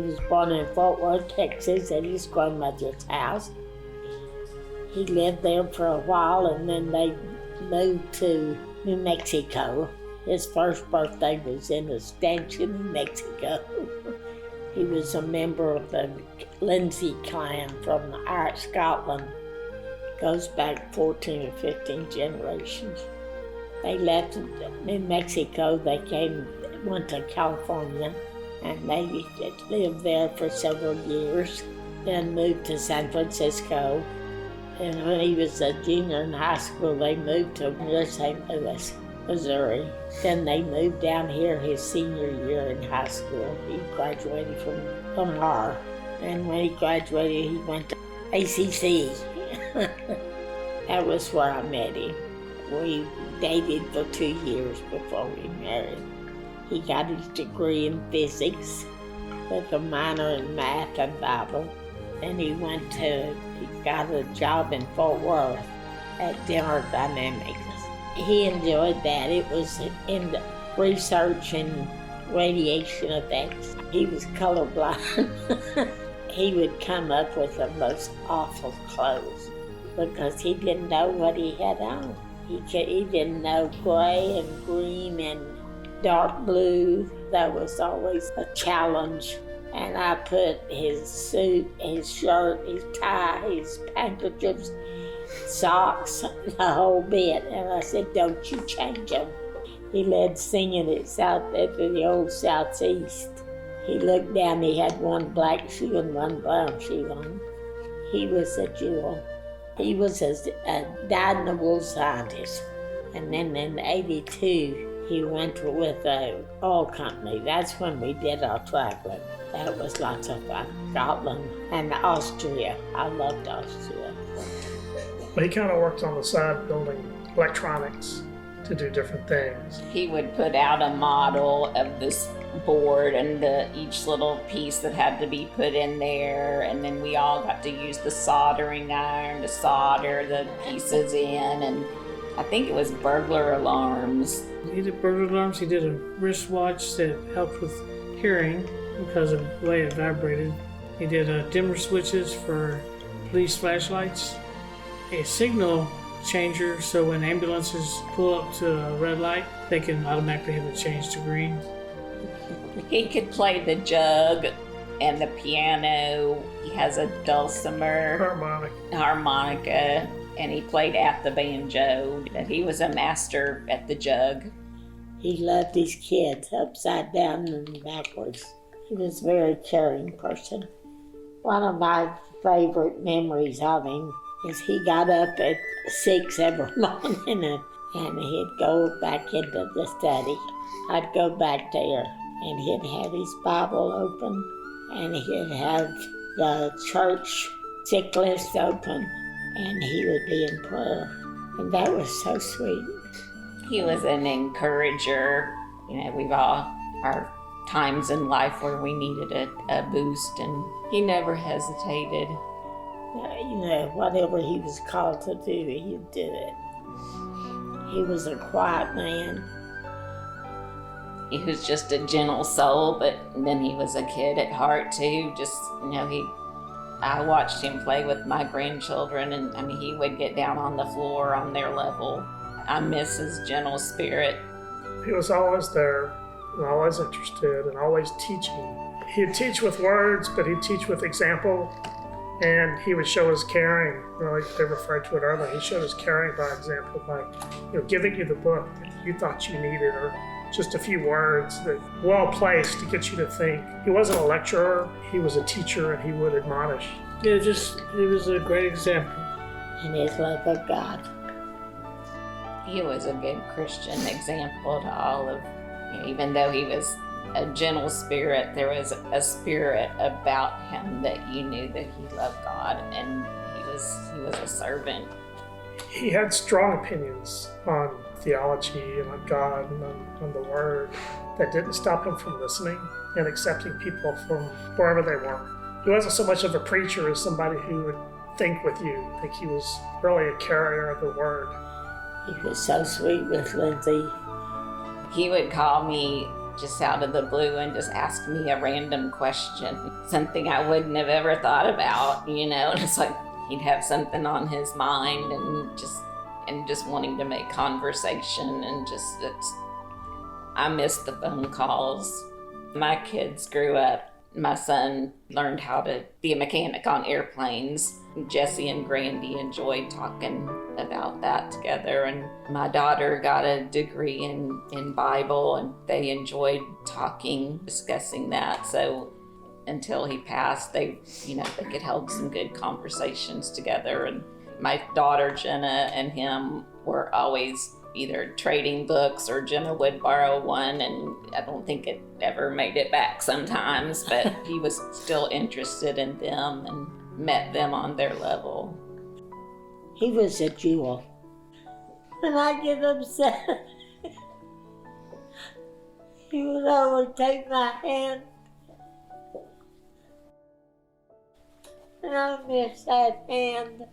was born in Fort Worth, Texas, at his grandmother's house. He lived there for a while, and then they moved to New Mexico. His first birthday was in a stanchion, New Mexico. He was a member of the Lindsay clan from Scotland. Goes back 14 or 15 generations. They left New Mexico, they went to California, and they lived there for several years, then moved to San Francisco. And when he was a junior in high school, they moved to St. Louis, Missouri. Then they moved down here his senior year in high school. He graduated from Lamar. And when he graduated, he went to ACC. That was where I met him. We dated for 2 years before we married. He got his degree in physics with a minor in math and Bible. And he got a job in Fort Worth at General Dynamics. He enjoyed that. It was in research and radiation effects. He was colorblind. He would come up with the most awful clothes because he didn't know what he had on. He didn't know gray and green and dark blue. That was always a challenge. And I put his suit, his shirt, his tie, his handkerchiefs, socks, the whole bit. And I said, don't you change them. He led singing at the old Southeast. He looked down, he had one black shoe and one brown shoe on. He was a jewel. He was a dyed-in-the-wool scientist. And then in '82, he went with an oil company. That's when we did our traveling. That was lots of fun. Scotland and Austria. I loved Austria. He kind of worked on the side building electronics to do different things. He would put out a model of this board and each little piece that had to be put in there, and then we all got to use the soldering iron to solder the pieces in, and I think it was burglar alarms. He did burglar alarms. He did a wristwatch that helped with hearing because of the way it vibrated. He did dimmer switches for police flashlights, a signal changer so when ambulances pull up to a red light, they can automatically have it change to green. He could play the jug and the piano. He has a dulcimer, harmonica, and he played at the banjo. He was a master at the jug. He loved his kids upside down and backwards. He was a very caring person. One of my favorite memories of him is he got up at 6 every morning and he'd go back into the study. I'd go back there and he'd have his Bible open and he'd have the church sick list open and he would be in prayer. And that was so sweet. He was an encourager. We've all our times in life where we needed a boost, and he never hesitated. Whatever he was called to do, he'd do it. He was a quiet man. He was just a gentle soul, but then he was a kid at heart too. I watched him play with my grandchildren, and he would get down on the floor on their level. I miss his gentle spirit. He was always there and always interested and always teaching. He'd teach with words, but he'd teach with example. And he would show his caring. They referred to it earlier. He showed his caring by example, by giving you the book that you thought you needed, or just a few words that well placed to get you to think. He wasn't a lecturer. He was a teacher, and he would admonish. Yeah, he was a great example. And his love of God. He was a good Christian example to all of. Even though he was a gentle spirit, there was a spirit about him that you knew that he loved God, and he was a servant. He had strong opinions on theology and on God and on the Word that didn't stop him from listening and accepting people from wherever they were. He wasn't so much of a preacher as somebody who would think with you. I think he was really a carrier of the Word. He was so sweet with Lindsay. He would call me just out of the blue and just ask me a random question, something I wouldn't have ever thought about, and it's like he'd have something on his mind and just wanting to make conversation, and I miss the phone calls. My kids grew up. My son learned how to be a mechanic on airplanes. Jesse and Grandy enjoyed talking about that together. And my daughter got a degree in Bible, and they enjoyed talking, discussing that. So until he passed, they could hold some good conversations together. And my daughter Jenna and him were always either trading books, or Jenna would borrow one, and I don't think it ever made it back sometimes, but he was still interested in them and met them on their level. He was a jewel. When I get upset, he would always take my hand. And I miss that hand.